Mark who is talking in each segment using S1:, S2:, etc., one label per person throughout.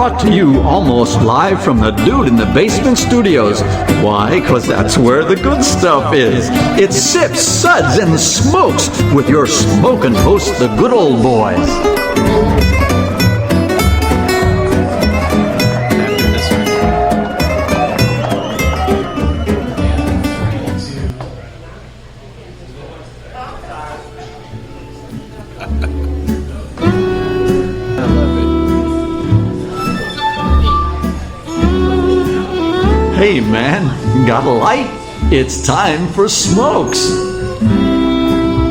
S1: brought to you almost live from the Dude in the Basement Studios. Why? Because that's where the good stuff is. It's Sips, Suds, and Smokes with your smoking host, the good old boys. Hey man, got a light? It's time for Smokes.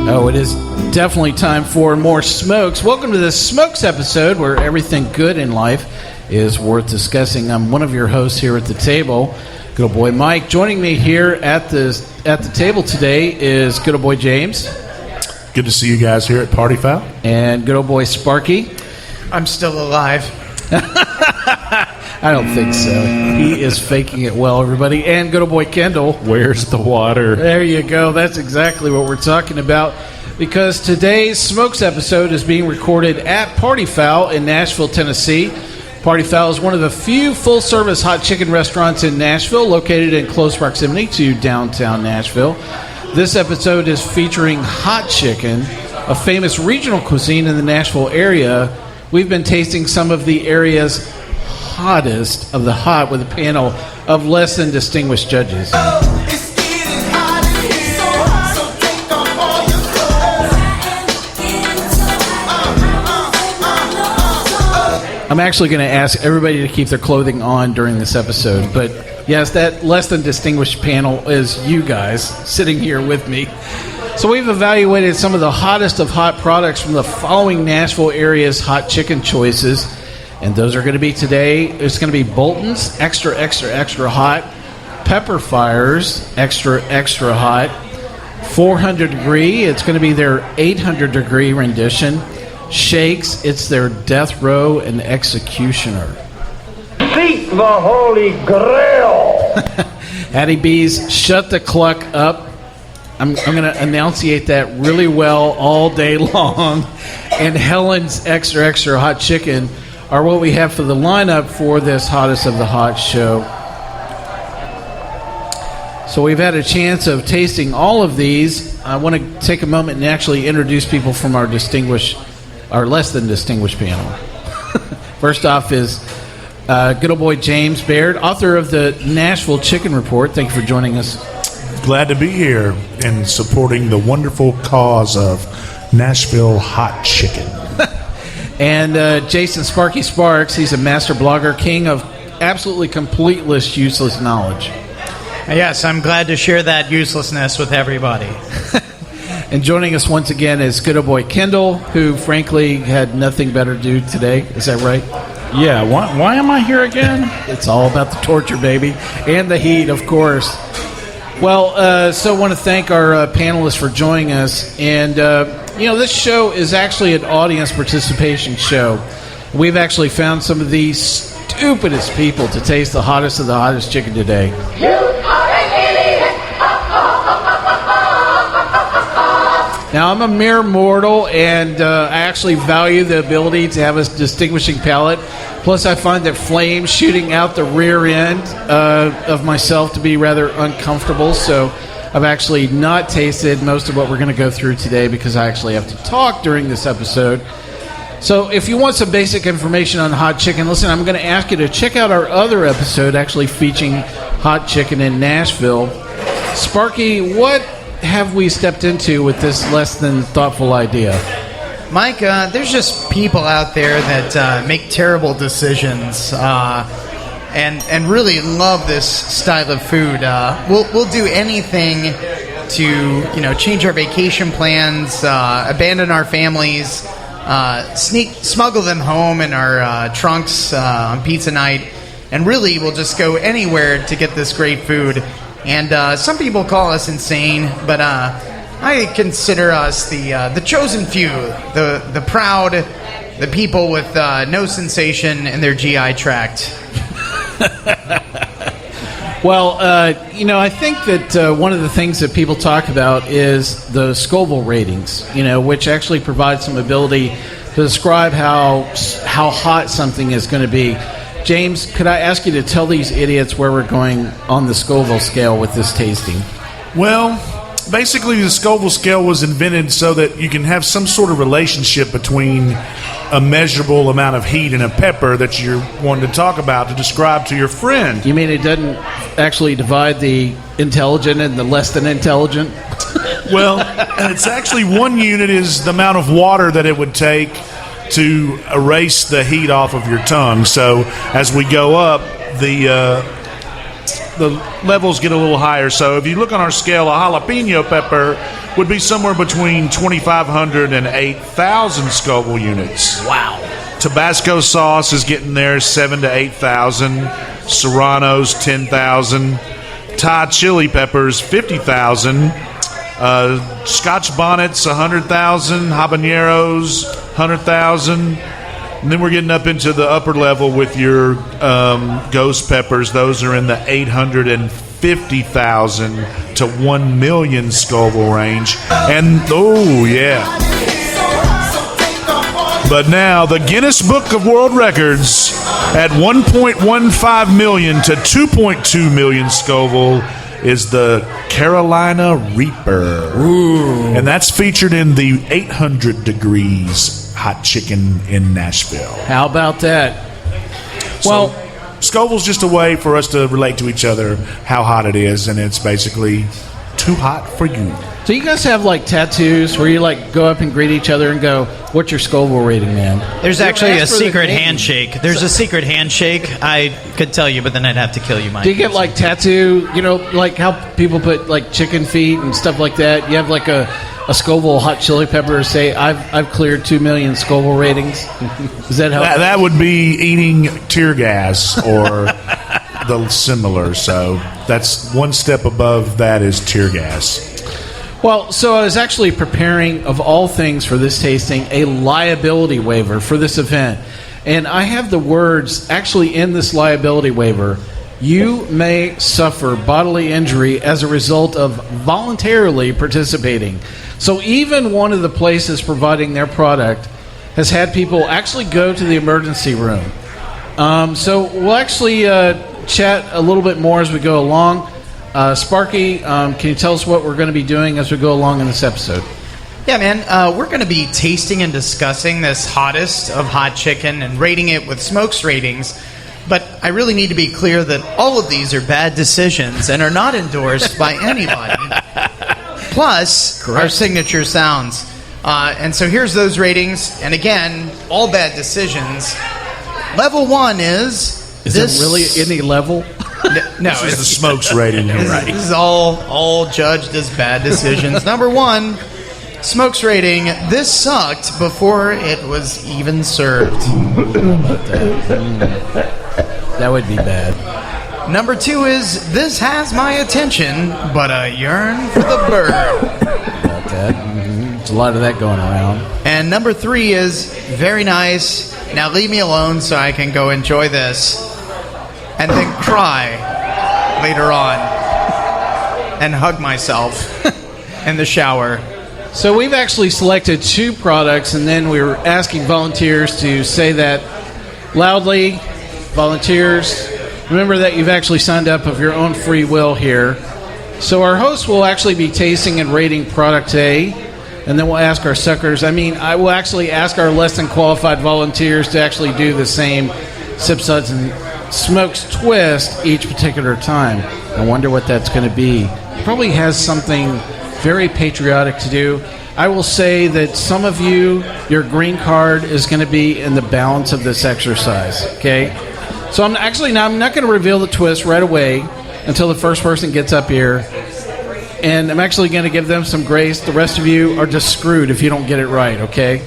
S2: Oh, it is definitely time for more Smokes. Welcome to the Smokes episode where everything good in life is worth discussing. I'm one of your hosts here at the table, good old boy Mike. Joining me here at the table today is good old boy James.
S3: Good to see you guys here at Party Foul.
S2: And good old boy Sparky.
S4: I'm still alive.
S2: I don't think so. He is faking it well, everybody. And good old boy Kendall.
S3: Where's the water?
S2: There you go. That's exactly what we're talking about. Because today's Smokes episode is being recorded at Party Foul in Nashville, Tennessee. Party Foul is one of the few full-service hot chicken restaurants in Nashville, located in close proximity to downtown Nashville. This episode is featuring hot chicken, a famous regional cuisine in the Nashville area. We've been tasting some of the area's hottest of the hot with a panel of less than distinguished judges. I'm actually going to ask everybody to keep their clothing on during this episode, but yes, that less than distinguished panel is you guys sitting here with me. So we've evaluated some of the hottest of hot products from the following Nashville area's hot chicken choices. And those are going to be today. It's going to be Bolton's extra, extra, extra hot, Pepper Fire's extra, extra hot, 400 degree. It's going to be their 800 degree rendition. Shakes, it's their Death Row and Executioner.
S5: Seek the Holy Grail.
S2: Hattie B's Shut the Cluck Up. I'm going to enunciate that really well all day long. And Helen's extra, extra hot chicken are what we have for the lineup for this Hottest of the Hot show. So we've had a chance of tasting all of these. I want to take a moment and actually introduce people from our less than distinguished panel. First off is good old boy James Baird, author of the Nashville Chicken Report. Thank you for joining us.
S3: Glad to be here and supporting the wonderful cause of Nashville hot chicken.
S2: And Jason Sparky Sparks, he's a master blogger, king of absolutely completeless, useless knowledge.
S4: Yes, I'm glad to share that uselessness with everybody.
S2: And joining us once again is good old boy Kendall, who frankly had nothing better to do today. Is that right?
S3: Yeah, why am I here again?
S2: It's all about the torture, baby, and the heat, of course. Well, so I want to thank our panelists for joining us. And, this show is actually an audience participation show. We've actually found some of the stupidest people to taste the hottest of the hottest chicken today.
S5: You are an idiot.
S2: Now, I'm a mere mortal, and I actually value the ability to have a distinguishing palate. Plus, I find that flames shooting out the rear end of myself to be rather uncomfortable. So I've actually not tasted most of what we're going to go through today because I actually have to talk during this episode. So if you want some basic information on hot chicken, listen, I'm going to ask you to check out our other episode actually featuring hot chicken in Nashville. Sparky, what have we stepped into with this less than thoughtful idea?
S4: Mike, there's just people out there that make terrible decisions and really love this style of food. We'll do anything to change our vacation plans, abandon our families, smuggle them home in our trunks on pizza night, and really we'll just go anywhere to get this great food. And some people call us insane, but I consider us the chosen few, the proud, the people with no sensation in their GI tract.
S2: Well, I think that one of the things that people talk about is the Scoville ratings, which actually provide some ability to describe how hot something is going to be. James, could I ask you to tell these idiots where we're going on the Scoville scale with this tasting?
S3: Well, basically, the Scoville scale was invented so that you can have some sort of relationship between a measurable amount of heat in a pepper that you're wanting to talk about to describe to your friend.
S2: You mean it doesn't actually divide the intelligent and the less than intelligent?
S3: Well, it's actually 1 unit is the amount of water that it would take to erase the heat off of your tongue. So as we go up, the levels get a little higher. So if you look on our scale, a jalapeno pepper would be somewhere between 2,500 and 8,000 Scoville units.
S2: Wow.
S3: Tabasco sauce is getting there, 7,000 to 8,000. Serrano's 10,000. Thai chili peppers 50,000. Scotch bonnets 100,000. Habaneros 100,000. And then we're getting up into the upper level with your ghost peppers. Those are in the 850,000 to 1 million Scoville range. And, oh, yeah. But now, the Guinness Book of World Records at 1.15 million to 2.2 million Scoville is the Carolina Reaper. Ooh. And that's featured in the 800 degrees hot chicken in Nashville.
S2: How about that?
S3: Well, Scoville's just a way for us to relate to each other how hot it is, and it's basically too hot for you.
S2: So you guys have like tattoos where you like go up and greet each other and go, "What's your Scoville rating, man?"
S4: There's actually a
S2: ask for the
S4: secret
S2: name.
S4: handshake. There's a secret handshake. I could tell you, but then I'd have to kill you, Mike.
S2: Do you get like tattoo, like how people put like chicken feet and stuff like that? You have like a Scoville hot chili pepper say, I've cleared 2 million Scoville ratings. Does that help?
S3: That would be eating tear gas or the similar. So that's one step above that is tear gas.
S2: Well, so I was actually preparing, of all things for this tasting, a liability waiver for this event. And I have the words actually in this liability waiver: you may suffer bodily injury as a result of voluntarily participating. So even one of the places providing their product has had people actually go to the emergency room. So we'll actually chat a little bit more as we go along. Sparky, can you tell us what we're going to be doing as we go along in this episode?
S4: Yeah, man. We're going to be tasting and discussing this hottest of hot chicken and rating it with smokes ratings. But I really need to be clear that all of these are bad decisions and are not endorsed by anybody. Plus, our signature sounds. And so here's those ratings. And again, all bad decisions. Level 1 is
S2: this really any level?
S4: No,
S3: This is the smokes rating.
S4: This is all judged as bad decisions. Number 1, smokes rating. This sucked before it was even served.
S2: That would be bad.
S4: Number 2 is this has my attention, but I yearn for the bird.
S2: About that. There's a lot of that going around.
S4: And number 3 is very nice. Now leave me alone so I can go enjoy this. And then cry later on. And hug myself in the shower.
S2: So we've actually selected 2 products, and then we were asking volunteers to say that loudly. Volunteers, remember that you've actually signed up of your own free will here. So our host will actually be tasting and rating product A, and then we'll ask our suckers. I will actually ask our less than qualified volunteers to actually do the same Sip Suds and Smokes twist each particular time. I wonder what that's going to be. It probably has something very patriotic to do. I will say that some of you, your green card is going to be in the balance of this exercise, okay? So I'm not going to reveal the twist right away until the first person gets up here. And I'm actually going to give them some grace. The rest of you are just screwed if you don't get it right, okay?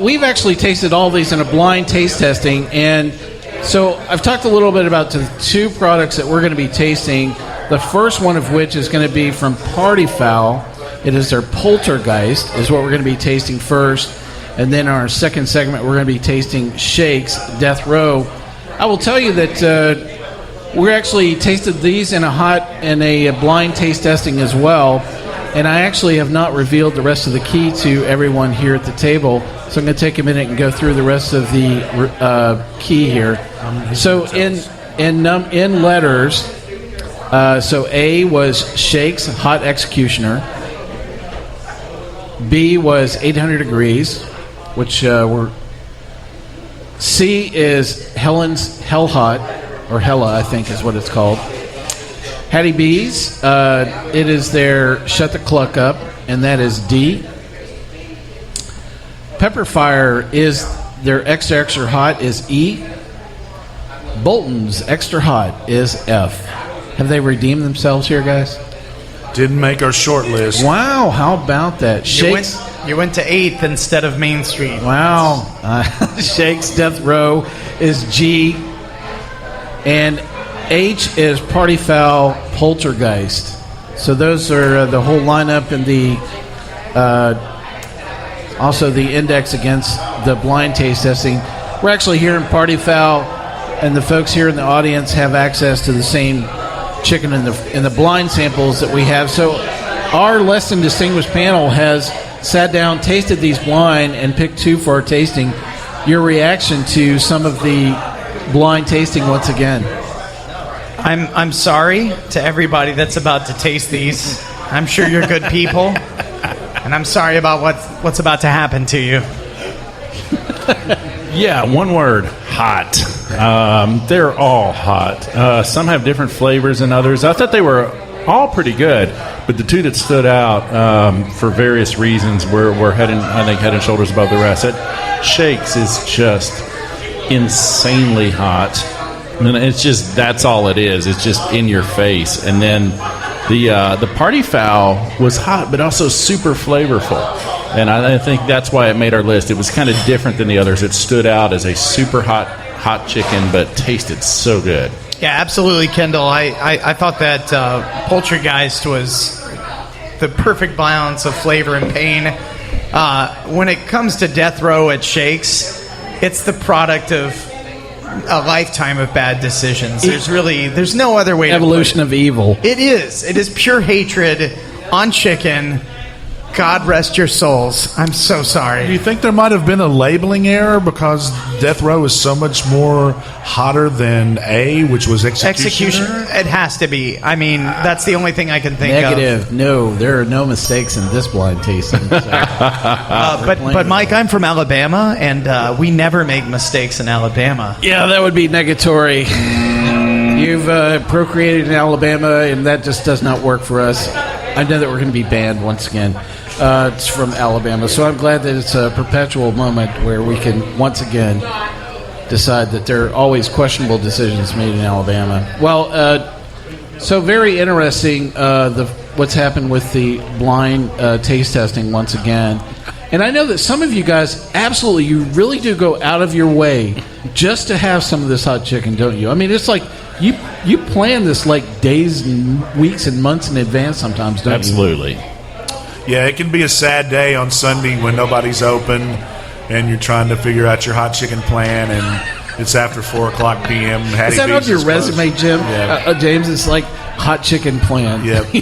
S2: We've actually tasted all these in a blind taste testing. And so I've talked a little bit about the 2 products that we're going to be tasting. The first one of which is going to be from Party Foul. It is their Poltergeist is what we're going to be tasting first. And then our second segment, we're going to be tasting Shakes Death Row. I will tell you that we actually tasted these in a blind taste testing as well. And I actually have not revealed the rest of the key to everyone here at the table, so I'm going to take a minute and go through the rest of the key here. So in letters, so A was Shakes Hot Executioner. B was 800 Degrees, which were. C is Helen's Hell Hot, or Hella, I think is what it's called. Hattie B's, it is their Shut the Cluck Up, and that is D. Pepperfire is their Extra Extra Hot is E. Bolton's Extra Hot is F. Have they redeemed themselves here, guys?
S3: Didn't make our short list.
S2: Wow, how about that? Shakes.
S4: You went to 8th instead of Main Street.
S2: Wow. Shakes Death Row is G. And H is Party Foul Poltergeist. So those are the whole lineup and the also the index against the blind taste testing. We're actually here in Party Foul, and the folks here in the audience have access to the same chicken in the blind samples that we have. So our less than distinguished panel has sat down, tasted these blind, and picked 2 for our tasting. Your reaction to some of the blind tasting once again?
S4: I'm sorry to everybody that's about to taste these. I'm sure you're good people, and I'm sorry about what's about to happen to you.
S6: Yeah, one word, hot. They're all hot. Some have different flavors than others. I thought they were all pretty good, but the 2 that stood out for various reasons were head and shoulders above the rest. Shakes is just insanely hot. And it's just, that's all it is. It's just in your face. And then the Party Foul was hot, but also super flavorful. And I think that's why it made our list. It was kind of different than the others. It stood out as a super hot chicken, but tasted so good.
S4: Yeah, absolutely, Kendall. I thought that Poltergeist was the perfect balance of flavor and pain. When it comes to Death Row at Shakes, it's the product of a lifetime of bad decisions. There's no other way
S2: Evolution
S4: to
S2: of evil.
S4: It is pure hatred on chicken. God rest your souls. I'm so sorry.
S3: Do you think there might have been a labeling error because Death Row is so much more hotter than A, which was Executioner?
S4: It has to be. I mean, that's the only thing I can think
S2: Negative. No, there are no mistakes in this blind tasting. So.
S4: But Mike, I'm from Alabama, and we never make mistakes in Alabama.
S2: Yeah, that would be negatory. You've procreated in Alabama, and that just does not work for us. I know that we're going to be banned once again. It's from Alabama, so I'm glad that it's a perpetual moment where we can once again decide that there are always questionable decisions made in Alabama. Well, so very interesting what's happened with the blind taste testing once again. And I know that some of you guys, absolutely, you really do go out of your way just to have some of this hot chicken, don't you? I mean, it's like you plan this like days and weeks and months in advance sometimes, don't you?
S6: Absolutely.
S3: Yeah, it can be a sad day on Sunday when nobody's open and you're trying to figure out your hot chicken plan, and it's after 4 o'clock p.m.
S2: Is that on your resume, Jim?
S3: Yeah.
S2: James, it's like hot chicken plan.
S3: Yeah, you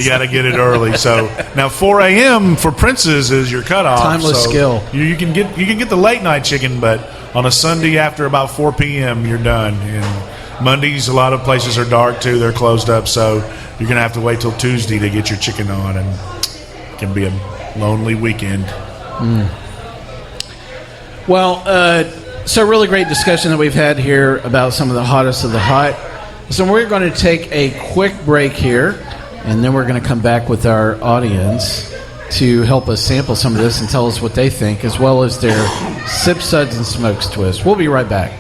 S3: got to get it early. So now 4 a.m. for Prince's is your cutoff.
S2: Timeless
S3: so
S2: skill.
S3: You can get the late night chicken, but on a Sunday after about 4 p.m. you're done. And Mondays, a lot of places are dark too; they're closed up. So you're gonna have to wait till Tuesday to get your chicken on, and it can be a lonely weekend.
S2: Well, so really great discussion that we've had here about some of the hottest of the hot. So we're going to take a quick break here, and then we're going to come back with our audience to help us sample some of this and tell us what they think, as well as their Sips, Suds, and Smokes twist. We'll be right back.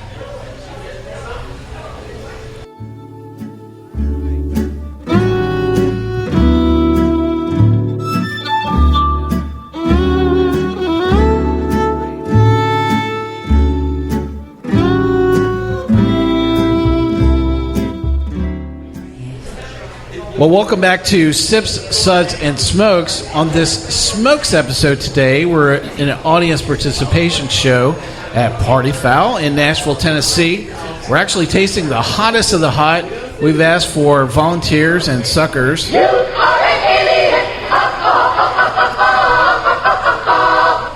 S2: Well, welcome back to Sips, Suds, and Smokes. On this Smokes episode today, we're in an audience participation show at Party Foul in Nashville, Tennessee. We're actually tasting the hottest of the hot. We've asked for volunteers and suckers.
S5: You are an idiot!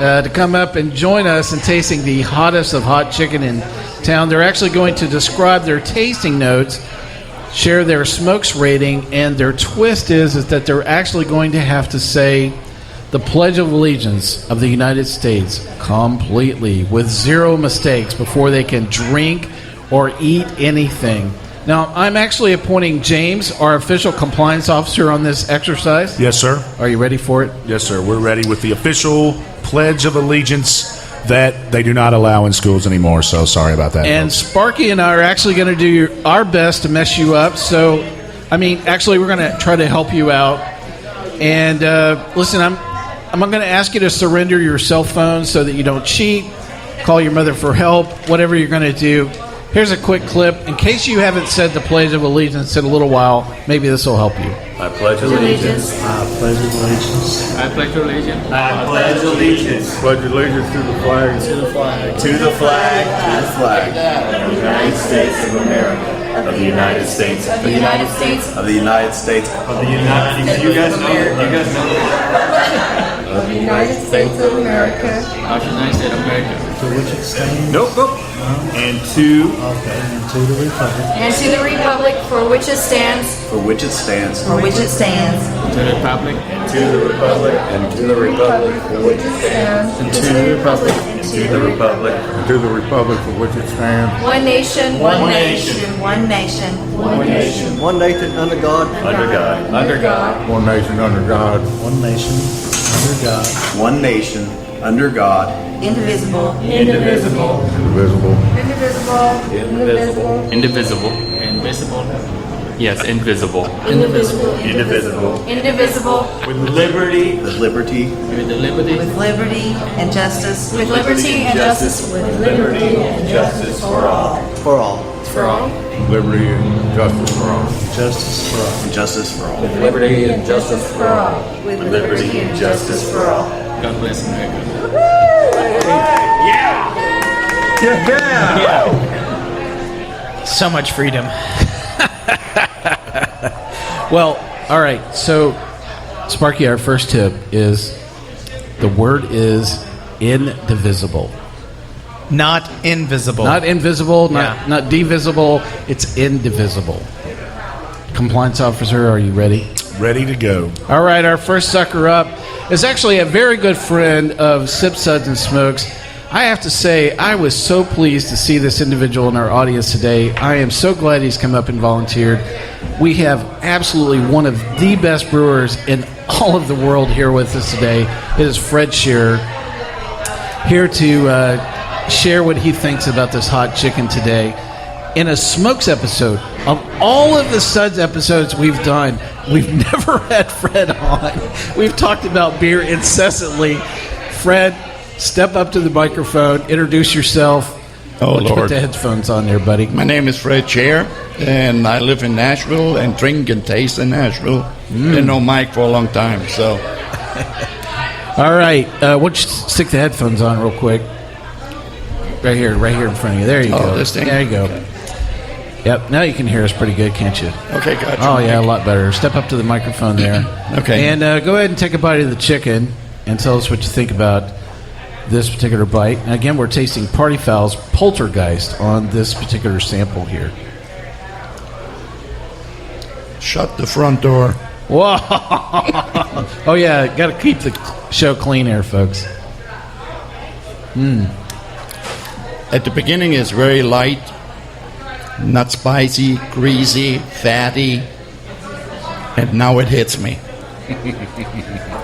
S2: to come up and join us in tasting the hottest of hot chicken in town. They're actually going to describe their tasting notes, share their smokes rating, and their twist is that they're actually going to have to say the Pledge of Allegiance of the United States completely with zero mistakes before they can drink or eat anything. Now, I'm actually appointing James, our official compliance officer, on this exercise.
S3: Yes, sir.
S2: Are you ready for it?
S3: Yes, sir. We're ready with the official Pledge of Allegiance that they do not allow in schools anymore. So sorry about that.
S2: And
S3: folks.
S2: Sparky and I are actually going to do our best to mess you up. So, actually, we're going to try to help you out. And listen, I'm going to ask you to surrender your cell phone so that you don't cheat. Call your mother for help. Whatever you're going to do. Here's a quick clip. In case you haven't said the Pledge of Allegiance in a little while, maybe this will help you.
S7: I pledge allegiance.
S8: I pledge allegiance.
S7: I pledge allegiance.
S8: I pledge allegiance.
S7: Pledge allegiance to the flag.
S8: To the flag.
S7: To the flag. To the flag.
S8: Of the United States of America.
S7: Of the United States.
S9: Of the United States.
S7: Of the United States.
S8: Of the United States.
S7: You guys know. You guys know.
S9: Of the United States of America.
S7: Of the United States of America.
S8: To which it stands.
S7: Nope. And to.
S8: Okay. And to the republic.
S9: And to the republic for which it stands.
S7: For which it stands.
S9: For which it stands.
S7: To the republic. And to the republic. And to the republic.
S9: For which it stands.
S7: And to the republic. And to the republic.
S10: And to the republic for which it stands.
S9: One nation.
S7: One nation.
S9: One nation.
S7: One nation.
S10: One nation under God.
S7: Under God. Under God.
S10: One nation under God.
S8: One nation under God.
S7: One nation under God.
S9: Indivisible.
S7: Indivisible.
S10: Indivisible.
S9: Indivisible.
S7: Indivisible. Invisible. Yes, invisible.
S9: Indivisible.
S7: Indivisible.
S9: Indivisible.
S7: With liberty. With liberty. With the liberty.
S9: With liberty and justice. With liberty and justice. With
S7: liberty and justice for all.
S10: For all.
S9: For all.
S10: Liberty and justice for all.
S8: Justice for all.
S7: Justice for all.
S9: With liberty and justice for all. With liberty and justice for all.
S7: God bless America.
S4: So much freedom.
S2: Well, all right. So, Sparky, our first tip is the word is indivisible.
S4: Not invisible.
S2: Not invisible,
S4: Yeah.
S2: not divisible. It's indivisible. Compliance officer, are you ready?
S3: Ready to go.
S2: All right, our first sucker up is actually a very good friend of Sip Suds and Smokes. I have to say, I was so pleased to see this individual in our audience today. I am so glad he's come up and volunteered. We have absolutely one of the best brewers in all of the world here with us today. It is Fred Shearer, here to share what he thinks about this hot chicken today. In a Smokes episode, of all of the Suds episodes we've done, we've never had Fred on. We've talked about beer incessantly. Fred, step up to the microphone, introduce yourself.
S11: Oh,
S2: Let's put
S11: Lord.
S2: the headphones on there, buddy.
S11: My name is Fred Chair, and I live in Nashville and drink and taste in Nashville. Been know Mike for a long time, so.
S2: All right, why don't you stick the headphones on real quick? Right here in front of you. There you
S11: Oh,
S2: go.
S11: this thing?
S2: There you go.
S11: Okay.
S2: Yep, now you can hear us pretty good, can't you?
S11: Okay, gotcha.
S2: Oh, yeah, a lot better. Step up to the microphone there.
S11: Okay.
S2: And go ahead and take a bite of the chicken and tell us what you think about this particular bite. And again, we're tasting Party Foul's Poltergeist on this particular sample here.
S11: Shut the front door.
S2: Whoa! Oh, yeah, got to keep the show clean here, folks.
S11: At the beginning, it's very light, not spicy, greasy, fatty, and now it hits me.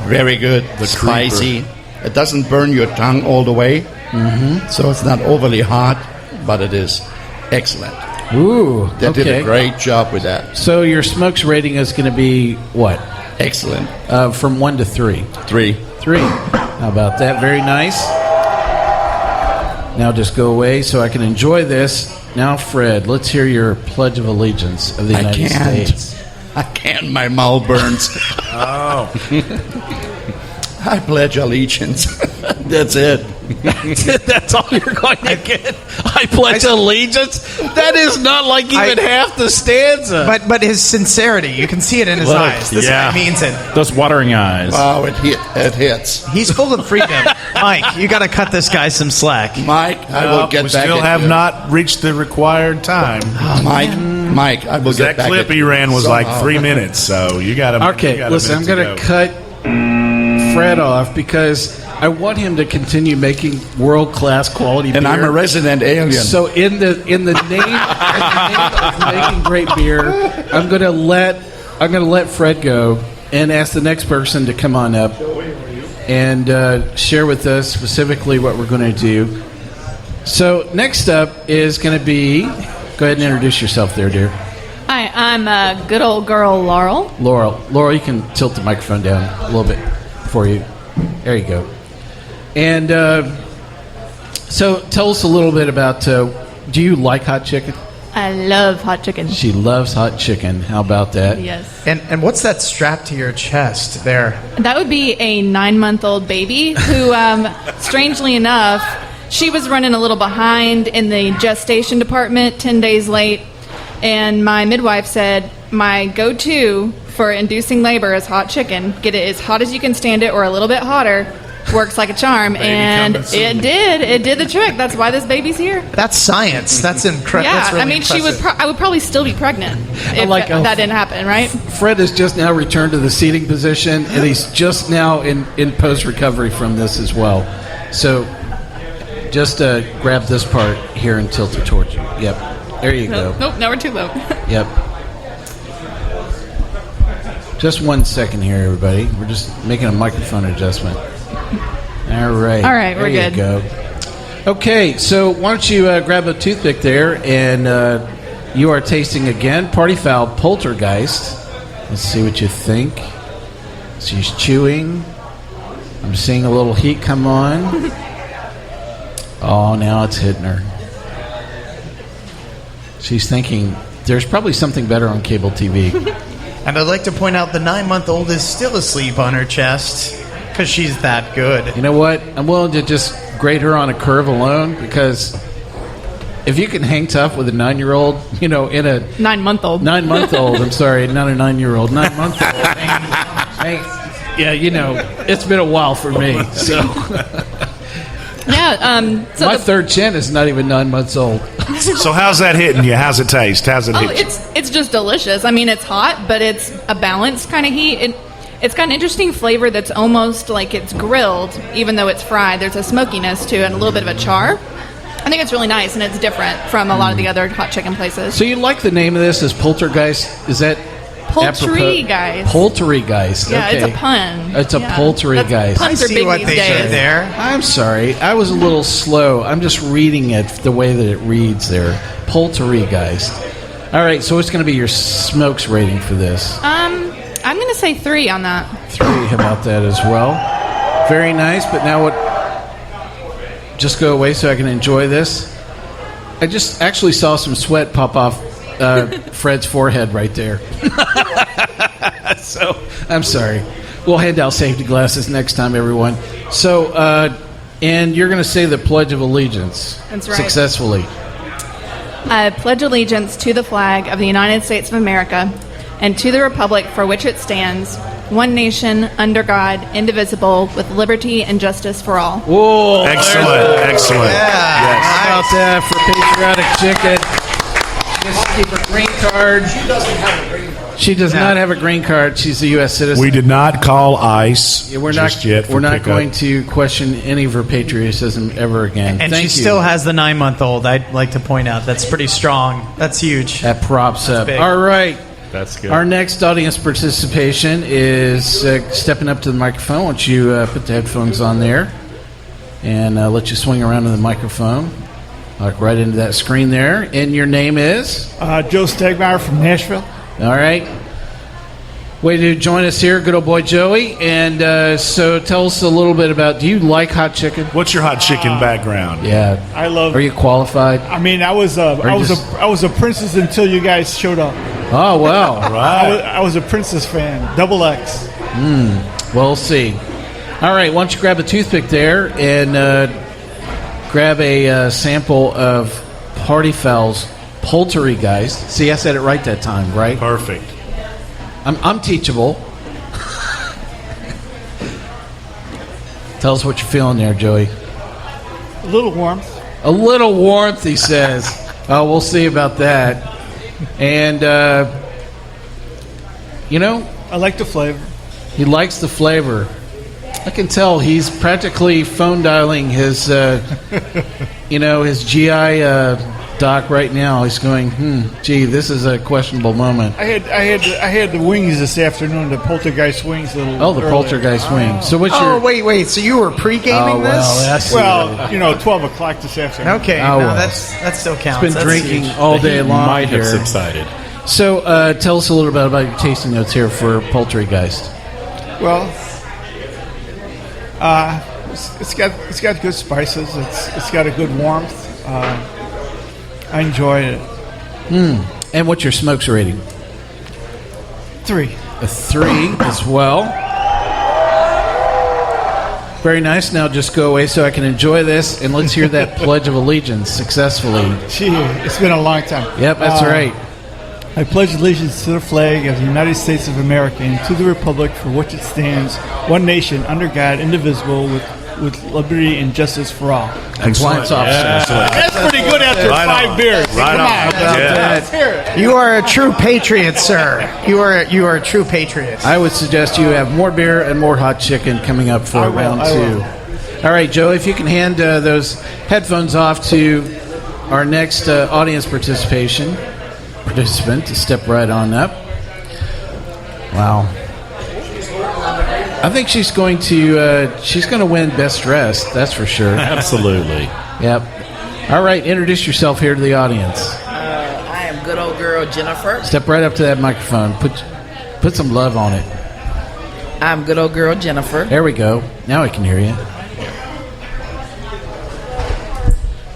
S11: Very good, spicy. It doesn't burn your tongue all the way, so it's not overly hot, but it is excellent.
S2: Ooh,
S11: They did
S2: okay.
S11: a great job with that.
S2: So your smokes rating is going to be what?
S11: Excellent.
S2: From 1 to 3.
S11: 3.
S2: 3. How about that? Very nice. Now just go away so I can enjoy this. Now, Fred, let's hear your Pledge of Allegiance of the
S11: I
S2: United
S11: can't.
S2: States.
S11: I can't. My mouth burns. I pledge allegiance. That's it.
S2: That's all you're going to get. I pledge allegiance. That is not like even half the stanza.
S4: But his sincerity, you can see it in his
S6: Look,
S4: eyes. This
S6: yeah.
S4: guy means it.
S6: Those watering eyes.
S11: Wow, it hits.
S4: He's full of freedom. Mike, you got to cut this guy some slack.
S11: Mike, I will get
S3: we
S11: back
S3: still
S11: at
S3: have
S11: you.
S3: not reached the required time.
S11: Mike, I will get
S3: That
S11: back
S3: clip
S11: at
S3: he
S11: you
S3: ran was like
S11: somehow.
S3: 3 minutes, so you got to.
S2: Okay, listen, I'm going to cut Fred off because I want him to continue making world class quality beer.
S11: And I'm a resident alien.
S2: So in the name of making great beer, I'm going to let Fred go and ask the next person to come on up and share with us specifically what we're going to do. So next up is going to be. Go ahead and introduce yourself there, dear.
S9: Hi, I'm a good old girl, Laurel.
S2: Laurel, you can tilt the microphone down a little bit for you. There you go. And so tell us a little bit about, do you like hot chicken?
S9: I love hot chicken.
S2: She loves hot chicken. How about that?
S9: Yes.
S4: And what's that strapped to your chest there?
S9: That would be a 9-month-old baby who, strangely enough, she was running a little behind in the gestation department, 10 days late. And my midwife said, my go-to for inducing labor is hot chicken. Get it as hot as you can stand it or a little bit hotter. Works like a charm. And it did. It did the trick. That's why this baby's here.
S4: That's science. That's incredible.
S9: Yeah,
S4: That's really
S9: I mean,
S4: impressive.
S9: I would probably still be pregnant if
S2: like how
S9: that didn't happen, right?
S2: Fred has just now returned to the seating position, and he's just now in post-recovery from this as well. So just grab this part here and tilt it towards you. Yep. There you go.
S9: Nope, now we're too low.
S2: Yep. Just 1 second here, everybody. We're just making a microphone adjustment. All right.
S9: All right, we're
S2: there
S9: good.
S2: You go. Okay, so why don't you grab a toothpick there, and you are tasting again Party Foul Poltergeist. Let's see what you think. She's chewing. I'm seeing a little heat come on. Oh, now it's hitting her. She's thinking, there's probably something better on cable TV.
S4: And I'd like to point out the 9-month-old is still asleep on her chest because she's that good.
S2: You know what? I'm willing to just grade her on a curve alone because if you can hang tough with a 9-year-old, in a
S9: 9-month-old.
S2: 9-month-old, I'm sorry, not a 9-year-old, 9-month-old. It's been a while for me. So
S9: Yeah. So
S2: my third chin is not even 9 months old.
S3: So how's that hitting you? How's it taste? How's it hit you?
S9: it's just delicious. I mean, it's hot, but it's a balanced kind of heat. It's got an interesting flavor that's almost like it's grilled, even though it's fried. There's a smokiness to it and a little bit of a char. I think it's really nice, and it's different from a lot of the other hot chicken places.
S2: So you like the name of this as Poltergeist? Is that
S9: Poultrygeist.
S2: Poultrygeist.
S9: Yeah,
S2: okay.
S9: it's a pun.
S2: It's a Poultrygeist.
S9: Puns
S4: I
S9: are
S4: see
S9: big
S4: what
S9: these
S4: they
S9: days.
S4: did there.
S2: I'm sorry. I was a little slow. I'm just reading it the way that it reads there. Poultrygeist. All right, so what's going to be your smokes rating for this?
S9: I'm going to say 3 on that.
S2: 3. How about that as well? Very nice, but now what? Just go away so I can enjoy this. I just actually saw some sweat pop off Fred's forehead right there. So, I'm sorry. We'll hand out safety glasses next time, everyone. So, and you're going to say the Pledge of Allegiance.
S9: That's right.
S2: Successfully.
S9: I pledge allegiance to the flag of the United States of America and to the republic for which it stands, one nation, under God, indivisible, with liberty and justice for all.
S2: Whoa.
S3: Excellent.
S4: Yeah.
S2: How about that for Patriotic Chicken? Just keep her green card. She does not have a green card. She's a U.S. citizen.
S3: We did not call ICE.
S2: Yeah, we're
S3: just
S2: not.
S3: yet for
S2: We're not
S3: pickup.
S2: going to question any of her patriotism ever again.
S4: And
S2: Thank
S4: she
S2: you.
S4: still has the 9-month-old. I'd like to point out that's pretty strong. That's huge.
S2: That props up.
S4: big.
S2: All right.
S6: That's good.
S2: Our next audience participation is stepping up to the microphone. Why don't you put the headphones on there and let you swing around to the microphone, like right into that screen there. And your name is?
S12: Joe Stegmeyer from Nashville.
S2: All right. Way to join us here, good old boy Joey. And so tell us a little bit about, do you like hot chicken?
S3: What's your hot chicken background?
S2: Yeah.
S12: I love.
S2: Are you qualified?
S12: I mean, I was a princess until you guys showed up.
S2: Oh, wow.
S3: Right.
S12: I was a princess fan. Double X.
S2: We'll see. All right, why don't you grab a toothpick there and grab a sample of Party Foul's Poltergeist. See, I said it right that time, right?
S3: Perfect.
S2: I'm teachable. Tell us what you're feeling there, Joey.
S12: A little warmth.
S2: A little warmth, he says. Oh, we'll see about that. And,
S12: I like the flavor.
S2: he likes the flavor. I can tell he's practically phone dialing his, his GI doc right now. He's going, gee, this is a questionable moment.
S12: I had the wings this afternoon, the poltergeist wings.
S2: The
S12: earlier.
S2: poltergeist wing. So what's your...
S4: wait. So you were pre-gaming this?
S2: That's
S12: 12 o'clock this afternoon.
S4: Okay,
S2: Oh,
S4: no,
S2: well.
S4: that still counts.
S2: been
S4: That's
S2: drinking
S4: huge.
S2: all day long
S6: Might have
S2: here.
S6: subsided.
S2: So tell us a little bit about your tasting notes here for Poltergeist.
S12: Well, it's got good spices. It's got a good warmth. I enjoyed it.
S2: And what's your smokes rating?
S12: 3.
S2: A 3 as well. Very nice. Now just go away so I can enjoy this, and let's hear that Pledge of Allegiance successfully.
S12: Gee, it's been a long time.
S2: Yep, that's right.
S12: I pledge allegiance to the flag of the United States of America and to the republic for which it stands, one nation, under God, indivisible, with liberty and justice for all.
S2: Compliance officer.
S12: That's pretty good after 5 beers.
S3: Right
S12: Come
S3: on.
S12: on. Let's hear it.
S4: You are a true patriot, sir. You are a true patriot.
S2: I would suggest you have more beer and more hot chicken coming up for round 2. All right, Joe, if you can hand those headphones off to our next audience participant to step right on up. Wow. I think she's going to win best dressed, that's for sure.
S6: Absolutely.
S2: Yep. All right, introduce yourself here to the audience.
S13: I am good old girl Jennifer.
S2: Step right up to that microphone. Put some love on it.
S13: I'm good old girl Jennifer.
S2: There we go. Now I can hear you.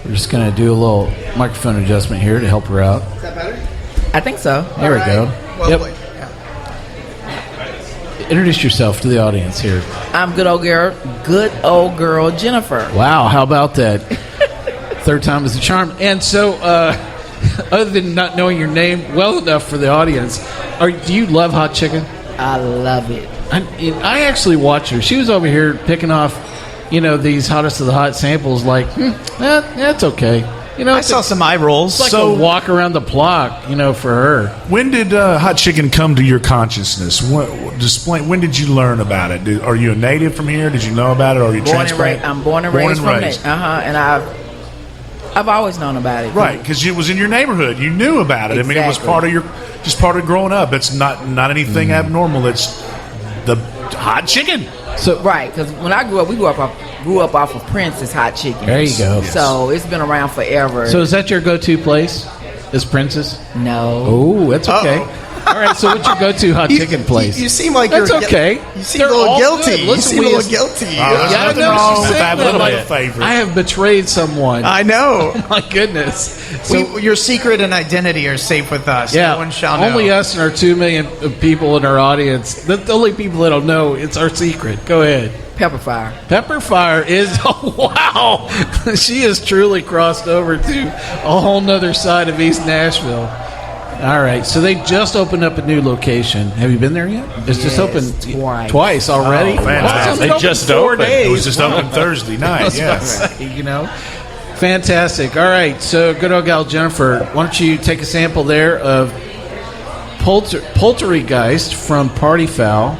S2: We're just going to do a little microphone adjustment here to help her out.
S4: Is that better?
S13: I think so.
S2: There we go.
S4: Well
S2: Yep.
S4: played.
S2: Introduce yourself to the audience here.
S13: I'm good old girl Jennifer.
S2: Wow, how about that? Third time is the charm. And so, other than not knowing your name well enough for the audience, do you love hot chicken?
S13: I love it.
S2: I actually watched her. She was over here picking off, these hottest of the hot samples. Like, that's okay.
S4: I saw some eye rolls.
S2: It's like a walk around the block, for her.
S3: When did hot chicken come to your consciousness? When did you learn about it? Are you a native from here? Did you know about it? Or are you transplanted?
S13: I'm born and raised from it. And I've always known about it.
S3: Right, because it was in your neighborhood. You knew about it.
S13: Exactly.
S3: I mean, it was part of growing up. It's not anything abnormal. It's the hot chicken.
S2: So
S13: right, because when I grew up, we grew up off of Prince's hot chicken.
S2: There you go.
S13: So it's been around forever.
S2: So is that your go-to place? Is Prince's?
S13: No.
S2: Oh, that's okay. All right, so what's your go-to hot chicken place?
S4: You seem like
S2: that's
S4: you're
S2: okay.
S4: You seem a little guilty. You seem a little guilty.
S3: There's nothing wrong with having a favorite.
S2: I have betrayed someone.
S4: I know.
S2: My goodness. So
S4: your secret and identity are safe with us.
S2: yeah,
S4: No one shall know.
S2: only us and our 2 million people in our audience. The only people that'll know it's our secret. Go ahead.
S13: Pepper Fire.
S2: Pepper Fire is, oh, wow. She has truly crossed over to a whole nother side of East Nashville. All right, so they just opened up a new location. Have you been there yet? It's just opened twice already.
S3: Oh, fantastic.
S2: Wow, it's opened 4 days.
S3: It was just open Thursday night. Yes.
S2: Fantastic. All right, so good old gal Jennifer, why don't you take a sample there of Poltergeist from Party Foul.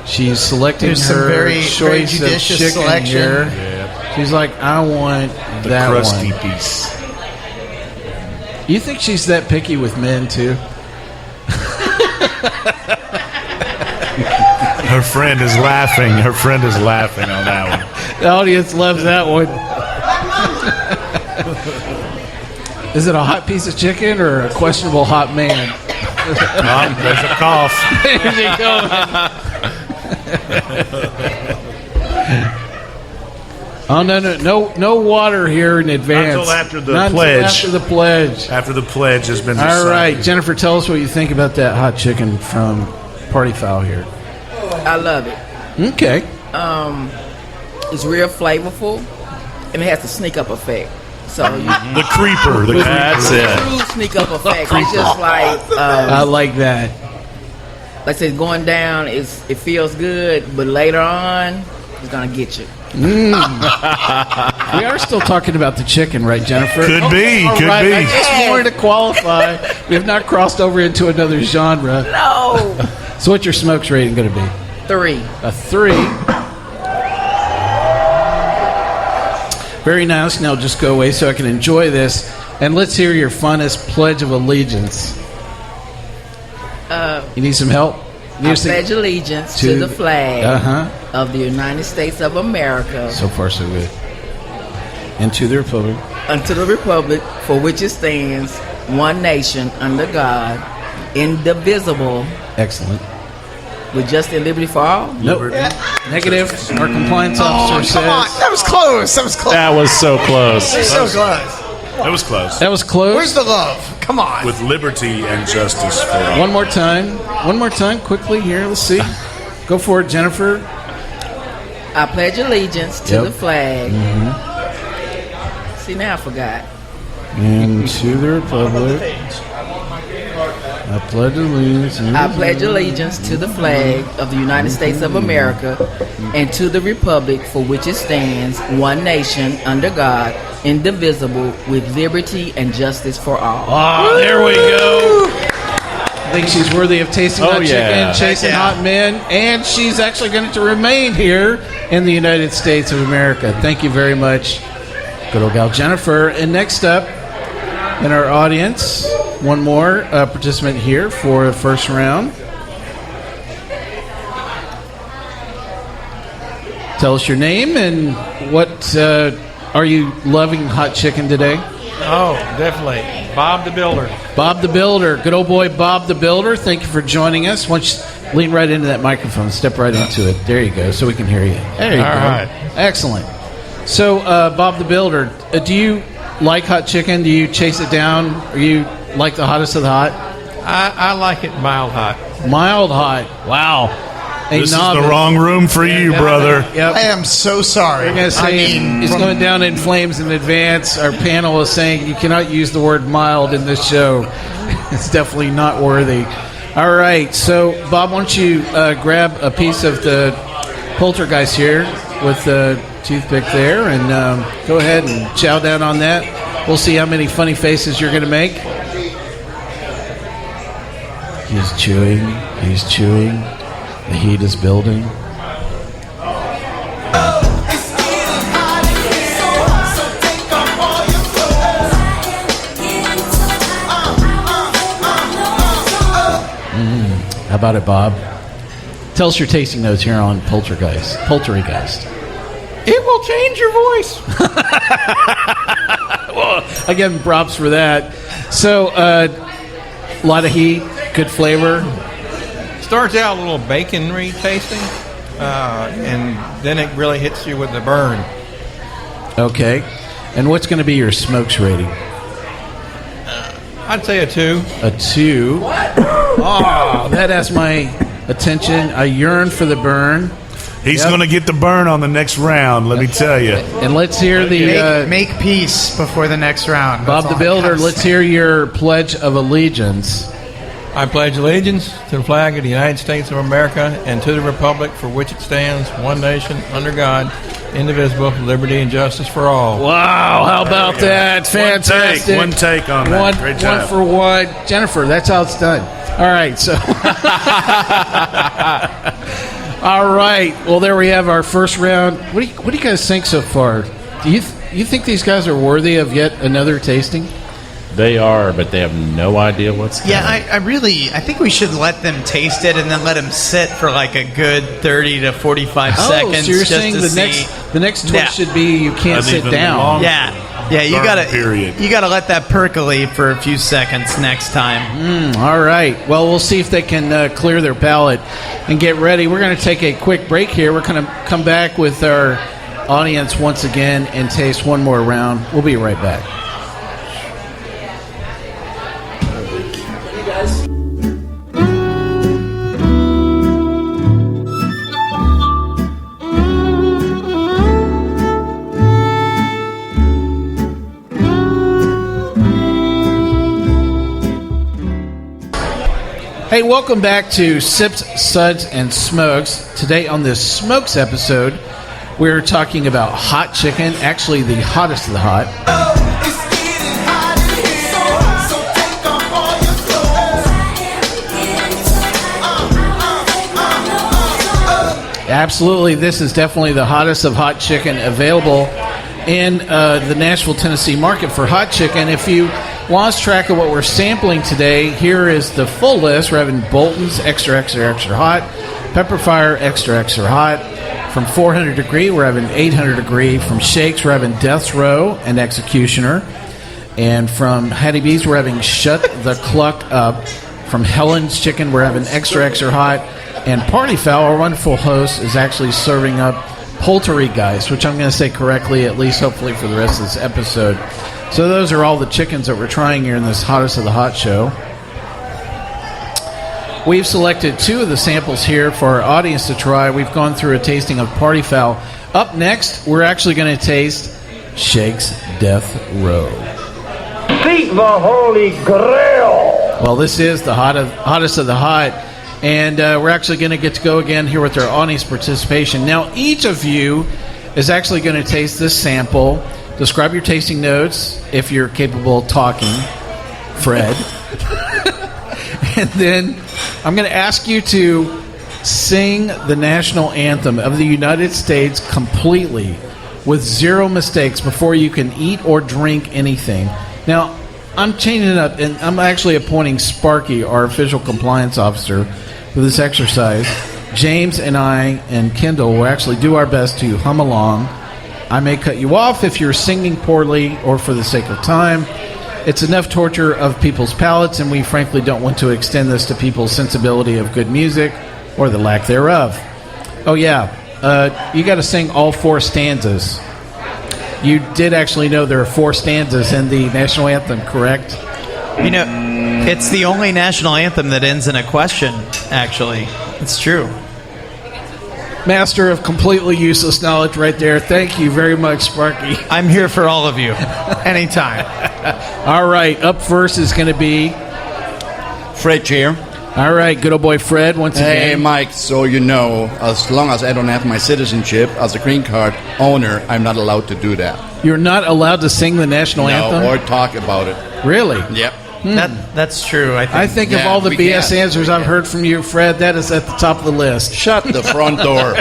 S2: She's selecting
S4: There's some
S2: her
S4: very
S2: choice of
S4: judicious
S2: chicken
S4: selection.
S2: here.
S3: Yeah.
S2: She's like, I want
S3: The
S2: that
S3: crusty
S2: one.
S3: piece.
S2: You think she's that picky with men too?
S3: Her friend is laughing. Her friend is laughing on that one.
S2: The audience loves that one. Is it a hot piece of chicken or a questionable hot man?
S3: There's a cough.
S2: There you go. Oh no water here in advance.
S3: Not until after the
S2: Not
S3: pledge.
S2: Until after the pledge.
S3: After the pledge has been
S2: All
S3: decided.
S2: right, Jennifer, tell us what you think about that hot chicken from Party Foul here.
S13: I love it.
S2: Okay.
S13: It's real flavorful, and it has the sneak up effect. So
S3: The creeper.
S6: That's it.
S13: true sneak up effect. It's just like
S2: I like that.
S13: like I said, going down. It feels good, but later on, it's gonna get you.
S2: We are still talking about the chicken, right, Jennifer?
S3: Could be,
S2: All
S3: could
S2: right,
S3: be.
S2: I just wanted to qualify. We have not crossed over into another genre.
S13: No.
S2: So what's your smokes rating going to be?
S13: 3.
S2: A 3. Very nice. Now just go away so I can enjoy this. And let's hear your funnest Pledge of Allegiance. You need some help?
S13: I pledge allegiance to the flag of the United States of America.
S2: So far, so good. And to the republic.
S13: Unto the republic for which it stands, one nation, under God, indivisible.
S2: Excellent.
S13: With justice and liberty for all?
S2: Nope. Negative. Our compliance officer says.
S4: Come on, that was close. That was close.
S6: That was so close.
S4: So close.
S3: That was close.
S2: That was close.
S4: Where's the love? Come on.
S3: With liberty and justice for all.
S2: One more time. One more time, quickly here. Let's see. Go for it, Jennifer.
S13: I pledge allegiance to the flag. See, now I forgot.
S2: And to the republic. I pledge allegiance.
S13: I pledge allegiance to the flag of the United States of America and to the republic for which it stands, one nation, under God, indivisible, with liberty and justice for all.
S2: Oh, there we go. I think she's worthy of tasting hot chicken, chasing hot men, and she's actually going to remain here in the United States of America. Thank you very much, good old gal Jennifer. And next up in our audience, one more participant here for the first round. Tell us your name and what are you loving hot chicken today?
S14: Oh, definitely. Bob the Builder.
S2: Bob the Builder. Good old boy Bob the Builder. Thank you for joining us. Why don't you lean right into that microphone. Step right into it. There you go, so we can hear you. There you go.
S14: All right.
S2: Excellent. So, Bob the Builder, do you like hot chicken? Do you chase it down? Are you like the hottest of the hot?
S14: I like it mild hot.
S2: Mild hot. Wow.
S3: This is the wrong room for you, brother.
S2: Yep.
S4: I am so sorry.
S2: We're going to say it's going down in flames in advance. Our panel is saying you cannot use the word mild in this show. It's definitely not worthy. All right. So, Bob, why don't you grab a piece of the poltergeist here with the toothpick there and go ahead and chow down on that. We'll see how many funny faces you're going to make. He's chewing. He's chewing. The heat is building. How about it, Bob? Tell us your tasting notes here on Poltergeist.
S14: It will change your voice.
S2: Well, again, props for that. So, a lot of heat, good flavor.
S14: Starts out a little baconry tasting, and then it really hits you with the burn.
S2: Okay. And what's going to be your smokes rating?
S14: I'd say a 2.
S2: A 2. Oh, that has my attention. I yearn for the burn.
S3: He's going to get the burn on the next round, let me tell you.
S2: And let's hear the...
S4: Make peace before the next round.
S2: Bob
S4: That's
S2: the
S4: all I
S2: Builder,
S4: gotta
S2: let's
S4: say.
S2: hear your Pledge of Allegiance.
S14: I pledge allegiance to the flag of the United States of America and to the republic for which it stands, one nation, under God, indivisible, with liberty and justice for all.
S2: Wow, how about that? Fantastic.
S3: One take on that. Great job.
S2: One for one. Jennifer, that's how it's done. All right, so... All right. Well, there we have our first round. What do you guys think so far? Do you think these guys are worthy of yet another tasting?
S6: They are, but they have no idea what's coming.
S4: Yeah, I think we should let them taste it and then let them sit for like a good 30 to 45 seconds.
S2: So you're
S4: just
S2: saying
S4: to
S2: the
S4: see.
S2: next twist
S4: Yeah.
S2: should be you can't sit
S3: even
S2: down.
S3: longer.
S4: Yeah, you
S3: Period.
S4: gotta let that percolate for a few seconds next time.
S2: All right. Well, we'll see if they can clear their palate and get ready. We're going to take a quick break here. We're going to come back with our audience once again and taste one more round. We'll be right back. Hey, welcome back to Sips, Suds, and Smokes. Today on this Smokes episode, we're talking about hot chicken, actually the hottest of the hot. Absolutely, this is definitely the hottest of hot chicken available in the Nashville, Tennessee market for hot chicken. If you lost track of what we're sampling today, here is the full list. We're having Bolton's extra, extra, extra hot, Pepper Fire extra, extra hot. From 400 Degree, we're having 800 Degree. From Shakes, we're having Death's Row and Executioner. And from Hattie B's, we're having Shut the Cluck Up. From Helen's Chicken, we're having extra, extra hot. And Party Foul, our wonderful host, is actually serving up Poltergeist, which I'm going to say correctly, at least hopefully for the rest of this episode. So those are all the chickens that we're trying here in this hottest of the hot show. We've selected 2 of the samples here for our audience to try. We've gone through a tasting of Party Foul. Up next, we're actually going to taste Shake's Death Row.
S5: Seek the Holy Grail.
S2: Well, this is the hottest of the hot. And we're actually going to get to go again here with our audience participation. Now, each of you is actually going to taste this sample. Describe your tasting notes if you're capable of talking, Fred. And then I'm going to ask you to sing the national anthem of the United States completely with 0 mistakes before you can eat or drink anything. Now, I'm changing it up, and I'm actually appointing Sparky, our official compliance officer, for this exercise. James and I and Kendall will actually do our best to hum along. I may cut you off if you're singing poorly or for the sake of time. It's enough torture of people's palates, and we frankly don't want to extend this to people's sensibility of good music or the lack thereof. Oh yeah, you got to sing all 4 stanzas. You did actually know there are 4 stanzas in the national anthem, correct?
S4: You know, it's the only national anthem that ends in a question, actually. It's true.
S2: Master of completely useless knowledge right there. Thank you very much, Sparky.
S4: I'm here for all of you. Anytime.
S2: All right, up first is going to be
S11: Fred here.
S2: All right, good old boy Fred, once again.
S11: Hey, Mike, so you know, as long as I don't have my citizenship as a green card owner, I'm not allowed to do that.
S2: You're not allowed to sing the national anthem?
S11: Or talk about it.
S2: Really?
S11: Yep.
S4: That's true. I think
S2: of all the BS answers I've heard from you, Fred, that is at the top of the list.
S11: Shut the front door.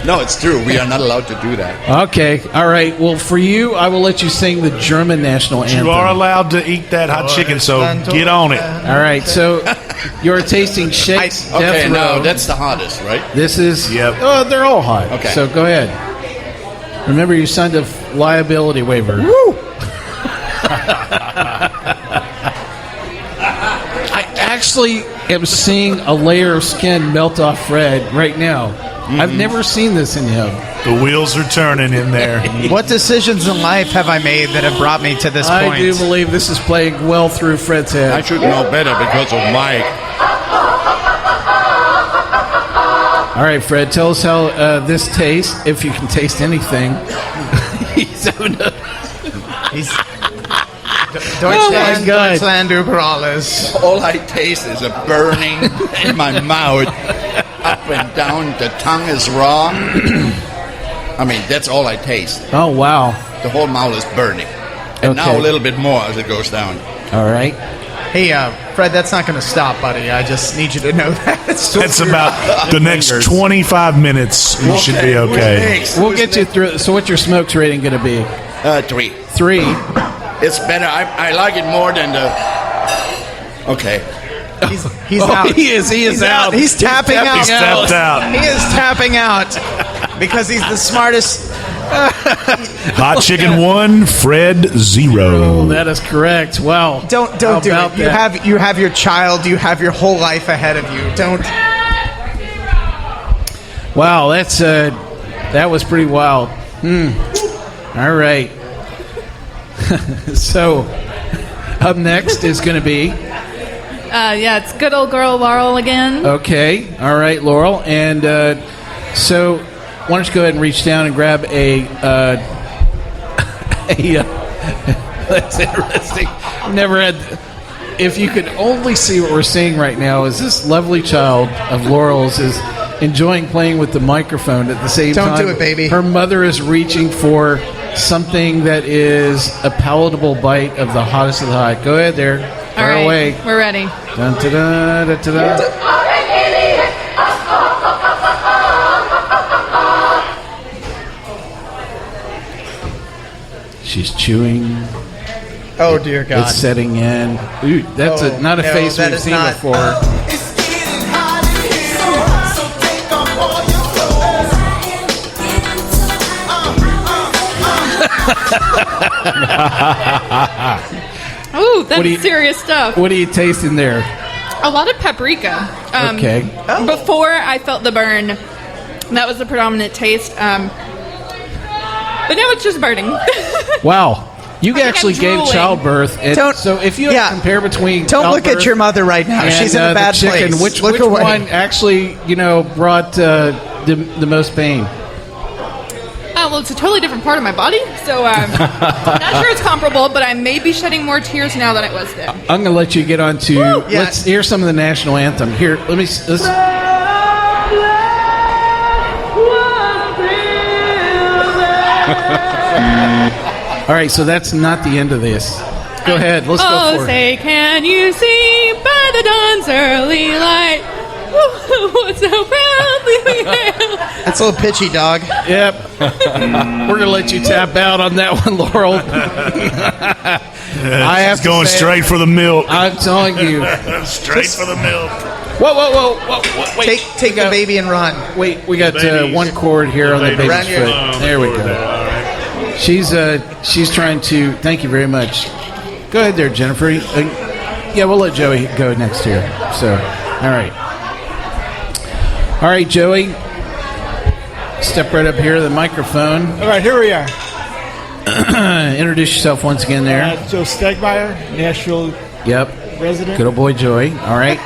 S11: No, it's true. We are not allowed to do that.
S2: Okay. All right. Well, for you, I will let you sing the German national anthem.
S3: You are allowed to eat that hot chicken, so get on it.
S2: All right. So you're tasting Shake's Death Row.
S11: Okay, no, that's the hottest, right?
S2: This is...
S3: Yep.
S2: Oh, they're all hot.
S11: Okay.
S2: So go ahead. Remember, you signed a liability waiver.
S11: Woo!
S2: I actually am seeing a layer of skin melt off Fred right now. I've never seen this in him.
S3: The wheels are turning in there.
S4: What decisions in life have I made that have brought me to this point?
S2: I do believe this is playing well through Fred's head.
S11: I should know better because of Mike.
S2: All right, Fred, tell us how this tastes, if you can taste anything.
S4: Deutschland,
S2: God.
S4: Deutschland über alles.
S11: All I taste is a burning in my mouth, up and down. The tongue is raw. I mean, that's all I taste.
S2: Oh, wow.
S11: The whole mouth is burning. And now a little bit more as it goes down.
S2: All right.
S4: Hey, Fred, that's not going to stop, buddy. I just need you to know that.
S3: That's about the next 25 minutes. You should be okay.
S2: We'll get you through. So what's your smokes rating going to be?
S11: 3.
S2: 3.
S11: It's better. I like it more than the... Okay.
S4: He's out.
S2: He is out.
S4: He's tapping out.
S3: He's tapped out.
S4: He is tapping out because he's the smartest.
S3: Hot chicken 1, Fred 0.
S2: Oh, that is correct. Wow.
S4: Don't do it. You have your child. You have your whole life ahead of you. Don't.
S2: Wow, that was pretty wild. All right. So, up next is going to be...
S9: yeah, it's good old girl Laurel again.
S2: Okay. All right, Laurel. And so, why don't you go ahead and reach down and grab that's interesting. Never had... if you could only see what we're seeing right now, is this lovely child of Laurel's is enjoying playing with the microphone at the same
S4: Don't
S2: time.
S4: do it, baby.
S2: Her mother is reaching for something that is a palatable bite of the hottest of the hot. Go ahead there.
S9: All
S2: Fire
S9: right,
S2: away.
S9: we're ready.
S2: Dun, da-da, da-da. She's chewing.
S4: Oh dear God!
S2: It's setting in. Ooh, that's not a
S4: no,
S2: face
S4: that
S2: we've
S4: is
S2: seen
S4: not-
S2: before.
S9: Ooh, that's
S2: What do you-
S9: serious stuff.
S2: What are you tasting there?
S9: A lot of paprika.
S2: Okay.
S9: Before I felt the burn, that was the predominant taste. But now it's just burning.
S2: Wow. You
S9: think
S2: actually
S9: I'm
S2: gave
S9: drooling.
S2: childbirth. And
S4: Don't-
S2: so if you had
S4: yeah.
S2: to compare between
S4: Don't look
S2: childbirth
S4: at your mother right now.
S2: and,
S4: She's in a
S2: the
S4: bad
S2: chicken,
S4: place.
S2: Which
S4: Look away.
S2: one actually, brought the most pain?
S9: Oh, well, it's a totally different part of my body, so not sure it's comparable, but I may be shedding more tears now than I was then.
S2: I'm going to let you get on to.
S9: Woo!
S2: Let's hear some of the national anthem. Here, let's. All right, so that's not the end of this. Go ahead, let's go for it.
S9: Say, can you see by the dawn's early light? What so proudly we hail?
S4: That's a little pitchy, dog.
S2: Yep. We're gonna let you tap out on that one, Laurel. I have
S3: It's going
S2: to say,
S3: straight for the milk.
S2: I'm telling you.
S3: Straight for the milk.
S2: Whoa, wait.
S4: Take the baby and run.
S2: Wait, we got
S3: Babies.
S2: one cord here on the baby's
S4: Around your-
S2: foot. There we go. She's trying to. Thank you very much. Go ahead there, Jennifer. Yeah, we'll let Joey go next here. So, all right, Joey. Step right up here to the microphone.
S12: All right, here we are.
S2: Introduce yourself once again there.
S12: Joe Stegmeyer, Nashville
S2: Yep.
S12: resident.
S2: Good old boy Joey. All right.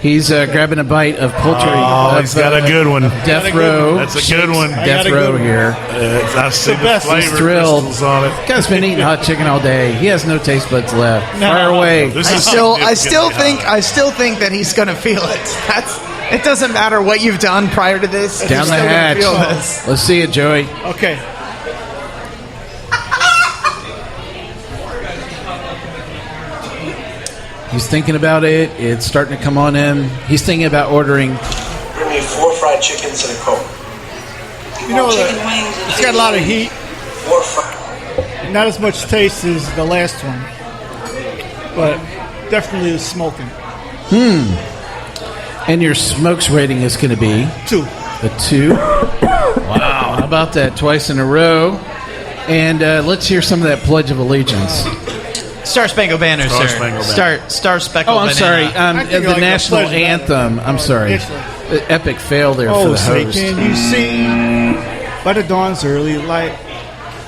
S2: He's grabbing a bite of poultry.
S3: Oh, he's got a good one.
S2: Death Row.
S3: That's a good one.
S2: Death Row here.
S3: I see the
S12: best.
S3: flavor
S2: He's thrilled.
S3: crystals on it.
S2: Guy's been eating hot chicken all day. He has no taste buds left. Fire away.
S3: This
S4: I
S3: is
S4: still
S3: significantly
S4: think that he's gonna feel it. It doesn't matter what you've done prior to this.
S2: Down
S4: you're
S2: the
S4: still gonna
S2: hatch.
S4: feel this.
S2: Let's see it, Joey.
S12: Okay.
S2: He's thinking about it. It's starting to come on in. He's thinking about ordering.
S15: Bring me 4 fried chickens and a Coke.
S12: You know, it's got a lot of heat.
S15: 4 fried.
S12: Not as much taste as the last one, but definitely the smoking.
S2: And your smokes rating is going to be
S12: 2.
S2: a 2. Wow. How about that? Twice in a row. And let's hear some of that Pledge of Allegiance.
S4: Star Spangled Banner,
S3: Star
S4: sir.
S3: Spangled Banner.
S4: Star Speckled
S2: Oh, I'm sorry.
S12: I think
S2: The
S12: you like the
S2: national
S12: Pledge of
S2: anthem. I'm sorry.
S12: Yes,
S2: The epic fail there for
S12: Oh,
S2: the
S12: say,
S2: host.
S12: can you see by the dawn's early light,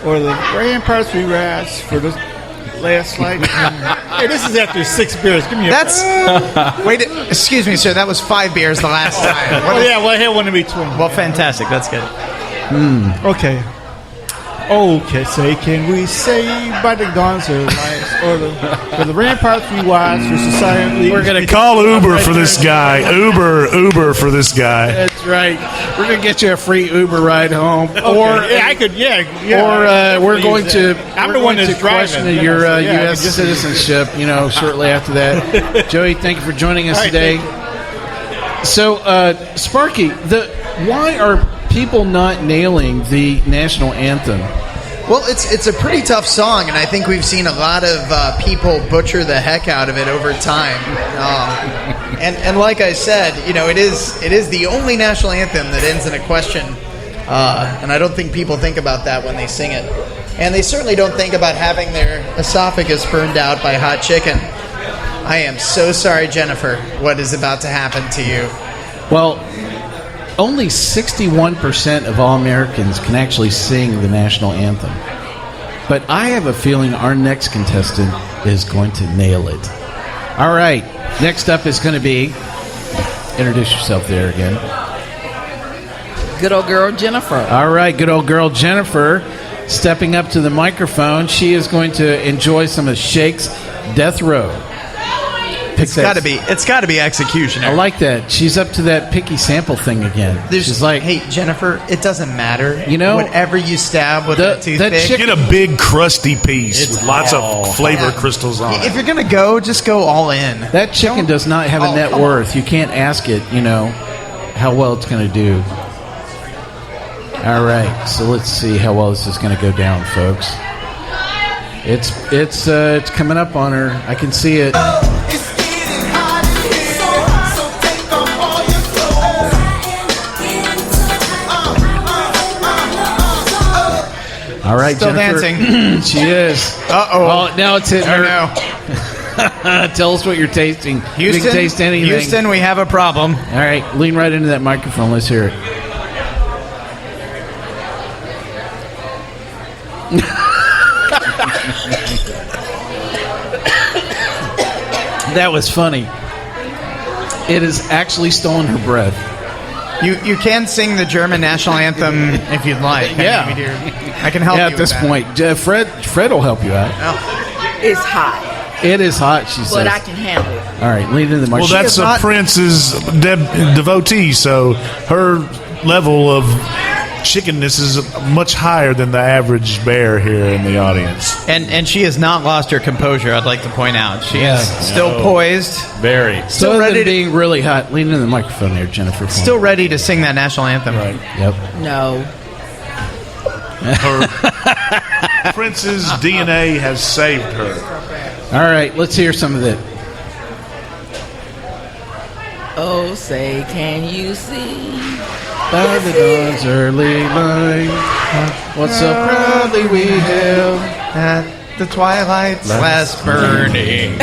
S12: or the ramparts we rise for the last light? Hey, this is after 6 beers. Give me a.
S4: That's wait. Excuse me, sir. That was 5 beers the last time.
S12: Oh yeah, well I had one in between.
S4: Well, fantastic. That's good.
S12: Okay. Okay, say, can we say by the dawn's early light, or for the ramparts we watch for society?
S2: We're going to
S3: Call Uber for this guy. Uber for this guy.
S2: That's right. We're going to get you a free Uber ride home.
S12: Okay,
S2: Or
S12: yeah, I could,
S2: or we're going to
S12: I'm the one that's
S2: question
S12: driving.
S2: your
S12: Yeah, I
S2: U.S.
S12: could just-
S2: citizenship. Shortly after that. Joey, thank you for joining us
S12: All right,
S2: today. So, Sparky, why are people not nailing the national anthem?
S4: Well, it's a pretty tough song, and I think we've seen a lot of people butcher the heck out of it over time. And like I said, it is the only national anthem that ends in a question, and I don't think people think about that when they sing it. And they certainly don't think about having their esophagus burned out by hot chicken. I am so sorry, Jennifer, what is about to happen to you.
S2: Well, only 61% of all Americans can actually sing the national anthem. But I have a feeling our next contestant is going to nail it. All right. Next up is going to be... Introduce yourself there again.
S13: Good old girl Jennifer.
S2: All right. Good old girl Jennifer. stepping up to the microphone. She is going to enjoy some of Shake's Death Row.
S4: It's got to be executioner.
S2: I like that. She's up to that picky sample thing again. She's like,
S4: hey, Jennifer, it doesn't matter.
S2: You know,
S4: whatever you stab with that toothpick.
S3: Get a big crusty piece with lots of flavor crystals on it.
S4: If you're going to go, just go all in.
S2: That chicken does not have a net worth. You can't ask it, how well it's going to do. All right, so let's see how well this is going to go down, folks. It's coming up on her. I can see it. All right,
S4: still
S2: Jennifer.
S4: dancing.
S2: She is.
S4: Uh-oh.
S2: Oh, now it's hitting her.
S4: No.
S2: Tell us what you're tasting. You can taste anything.
S4: Houston, we have a problem.
S2: All right, lean right into that microphone. Let's hear it. That was funny. It has actually stolen her breath.
S4: You can sing the German national anthem if you'd like.
S2: Yeah.
S4: I can help you
S2: at
S4: with
S2: this
S4: that.
S2: point. Fred will help you out.
S13: It's hot,
S2: It is hot, she says.
S13: but I can handle it.
S2: All right, lean into the
S3: Well,
S2: microphone.
S3: that's a Prince's devotee, so her level of chickenness is much higher than the average bear here in the audience.
S4: And she has not lost her composure, I'd like to point out. She is still poised.
S6: Very.
S2: Still ready to being really hot. Lean into the microphone there, Jennifer.
S4: Still ready to sing that national anthem.
S3: Right.
S2: Yep.
S13: No.
S3: Her Prince's DNA has saved her.
S2: All right, let's hear some of it.
S13: Oh, say, can you see?
S2: By the dawn's early light, what so proudly we hail
S4: at the twilight's last burning.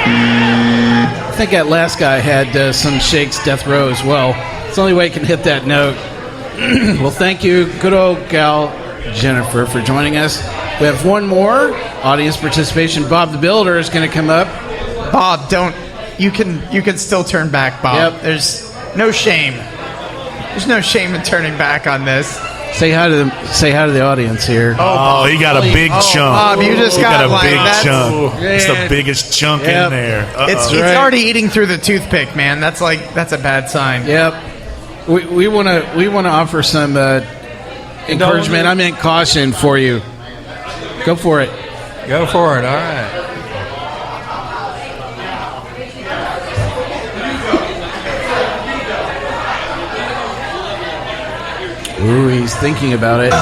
S2: I think that last guy had some Shake's Death Row as well. It's the only way he can hit that note. Well, thank you, good old gal Jennifer, for joining us. We have one more audience participation. Bob the Builder is going to come up.
S4: Bob, don't. You can still turn back, Bob.
S2: Yep.
S4: There's no shame. There's no shame in turning back on this.
S2: Say hi to the audience here.
S3: Oh, he got a big chunk.
S4: Bob, you just
S3: He got a
S4: like
S3: big
S4: that's-
S3: chunk. It's the
S2: Yeah.
S3: biggest chunk
S2: Yep.
S3: in there.
S4: It's already eating through the toothpick, man. That's a bad sign.
S2: Yep. We want to offer some encouragement. I meant caution for you. Go for it.
S14: Go for it. All right.
S2: Ooh, he's thinking about it.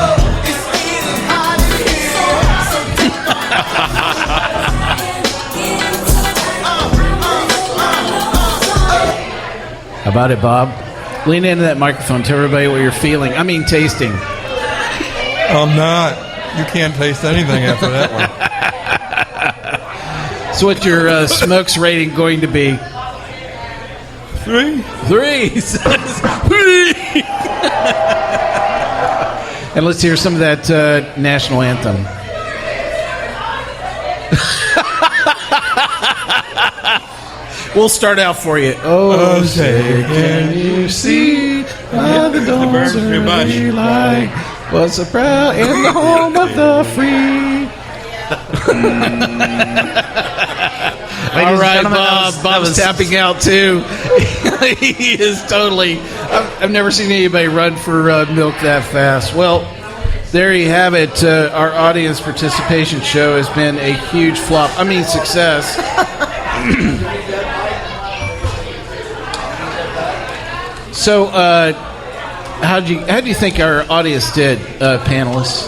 S2: How about it, Bob? Lean into that microphone. Tell everybody what you're feeling. I mean, tasting.
S14: I'm not. You can't taste anything after that one.
S2: So, what's your smokes rating going to be?
S14: 3.
S2: 3. And let's hear some of that national anthem. We'll start out for you. Oh, say, can you see by the dawn's early light was so proud in the home of the free. All right, Bob. Bob's tapping out too. He is totally. I've never seen anybody run for milk that fast. Well, there you have it. Our audience participation show has been a huge flop. I mean, success. So, how do you think our audience did, panelists?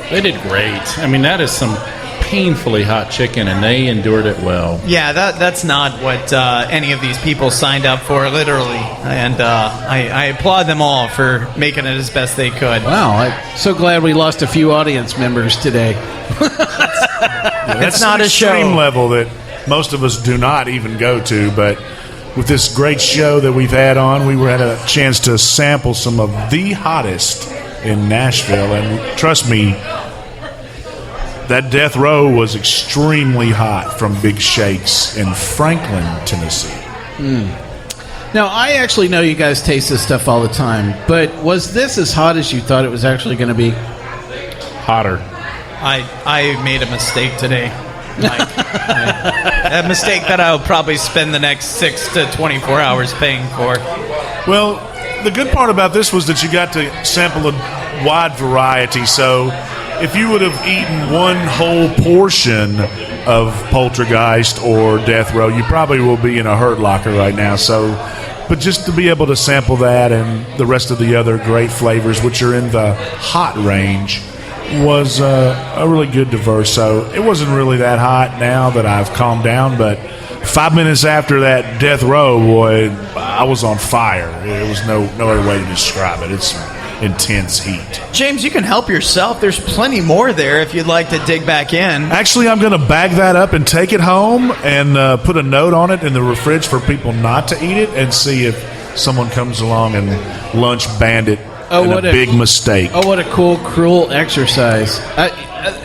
S6: They did great. I mean, that is some painfully hot chicken, and they endured it well.
S4: Yeah, that's not what any of these people signed up for, literally. And I applaud them all for making it as best they could.
S2: Wow, I'm so glad we lost a few audience members today.
S3: That's
S4: not
S3: an
S4: a show.
S3: extreme level that most of us do not even go to, but with this great show that we've had on, we had a chance to sample some of the hottest in Nashville, and trust me, that Death Row was extremely hot from Big Shakes in Franklin, Tennessee.
S2: Now, I actually know you guys taste this stuff all the time, but was this as hot as you thought it was actually going to be?
S6: Hotter.
S4: I made a mistake today. A mistake that I'll probably spend the next 6 to 24 hours paying for.
S3: Well, the good part about this was that you got to sample a wide variety, so if you would have eaten one whole portion of Poltergeist or Death Row, you probably will be in a Hurt Locker right now. So, but just to be able to sample that and the rest of the other great flavors, which are in the hot range, was a really good diverse. So it wasn't really that hot now that I've calmed down, but 5 minutes after that Death Row, boy, I was on fire. There was no other way to describe it. It's intense heat.
S4: James, you can help yourself. There's plenty more there if you'd like to dig back in.
S3: Actually, I'm going to bag that up and take it home and put a note on it in the fridge for people not to eat it and see if someone comes along and lunch bandit a big mistake.
S2: Oh, what a cool, cruel exercise.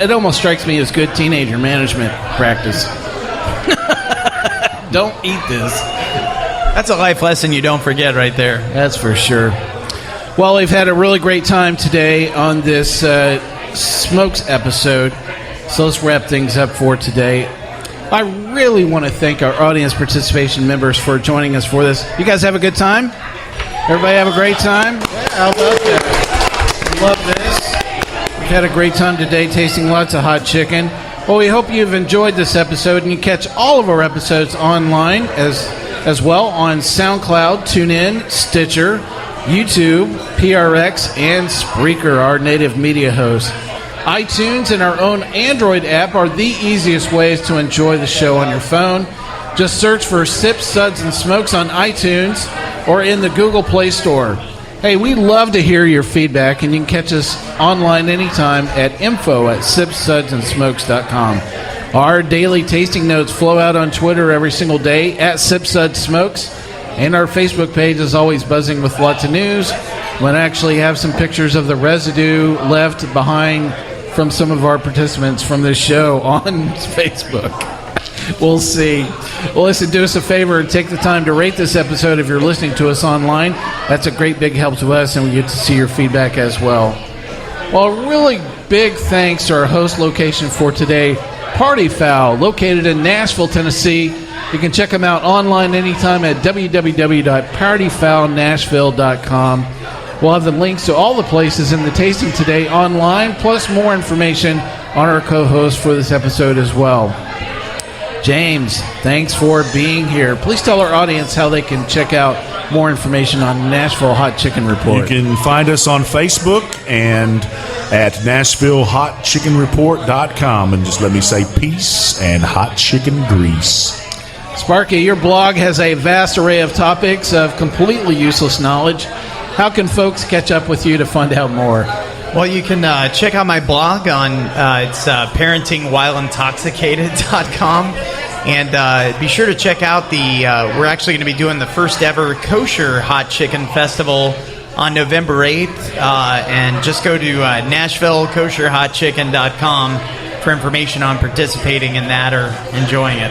S2: It almost strikes me as good teenager management practice. Don't eat this.
S4: That's a life lesson you don't forget right there.
S2: That's for sure. Well, we've had a really great time today on this Smokes episode, so let's wrap things up for today. I really want to thank our audience participation members for joining us for this. You guys have a good time? Everybody have a great time? Yeah, how about that? Love this. We've had a great time today tasting lots of hot chicken. Well, we hope you've enjoyed this episode, and you catch all of our episodes online as well on SoundCloud, TuneIn, Stitcher, YouTube, PRX, and Spreaker, our native media host. iTunes and our own Android app are the easiest ways to enjoy the show on your phone. Just search for Sips, Suds, and Smokes on iTunes or in the Google Play Store. Hey, we love to hear your feedback, and you can catch us online anytime at info@sipsudsandsmokes.com. Our daily tasting notes flow out on Twitter every single day at SipSudsSmokes. And our Facebook page is always buzzing with lots of news. We'll actually have some pictures of the residue left behind from some of our participants from this show on Facebook. We'll see. Well, listen, do us a favor and take the time to rate this episode if you're listening to us online. That's a great big help to us, and we get to see your feedback as well. Well, a really big thanks to our host location for today, Party Foul, located in Nashville, Tennessee. You can check them out online anytime at www.partyfoulnashville.com. We'll have the links to all the places in the tasting today online, plus more information on our co-host for this episode as well. James, thanks for being here. Please tell our audience how they can check out more information on Nashville Hot Chicken Report.
S3: You can find us on Facebook and at NashvilleHotChickenReport.com. And just let me say peace and hot chicken grease.
S2: Sparky, your blog has a vast array of topics of completely useless knowledge. How can folks catch up with you to find out more?
S4: Well, you can check out my blog on it's parentingwhileintoxicated.com. And be sure to check out we're actually going to be doing the first ever Kosher Hot Chicken Festival on November 8th. And just go to NashvilleKosherHotChicken.com for information on participating in that or enjoying it.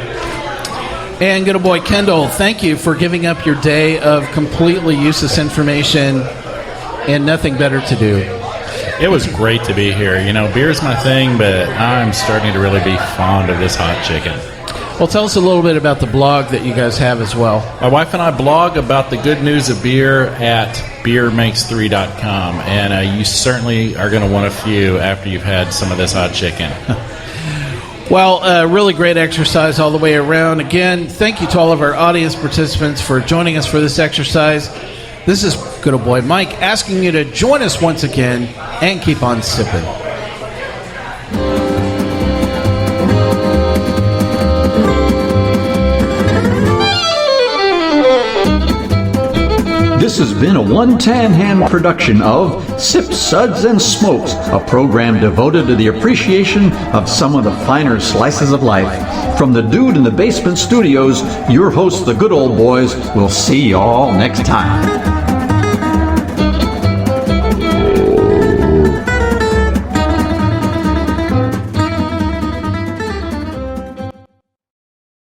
S2: And good old boy Kendall, thank you for giving up your day of completely useless information and nothing better to do.
S6: It was great to be here. You know, beer's my thing, but I'm starting to really be fond of this hot chicken.
S2: Well, tell us a little bit about the blog that you guys have as well.
S6: My wife and I blog about the good news of beer at beermakes3.com, and you certainly are going to want a few after you've had some of this hot chicken.
S2: Well, really great exercise all the way around. Again, thank you to all of our audience participants for joining us for this exercise. This is good old boy Mike asking you to join us once again and keep on sipping.
S1: This has been a One Tan Hand production of Sips, Suds, and Smokes, a program devoted to the appreciation of some of the finer slices of life. From the Dude in the Basement Studios, your hosts, the Good Old Boys, will see you all next time.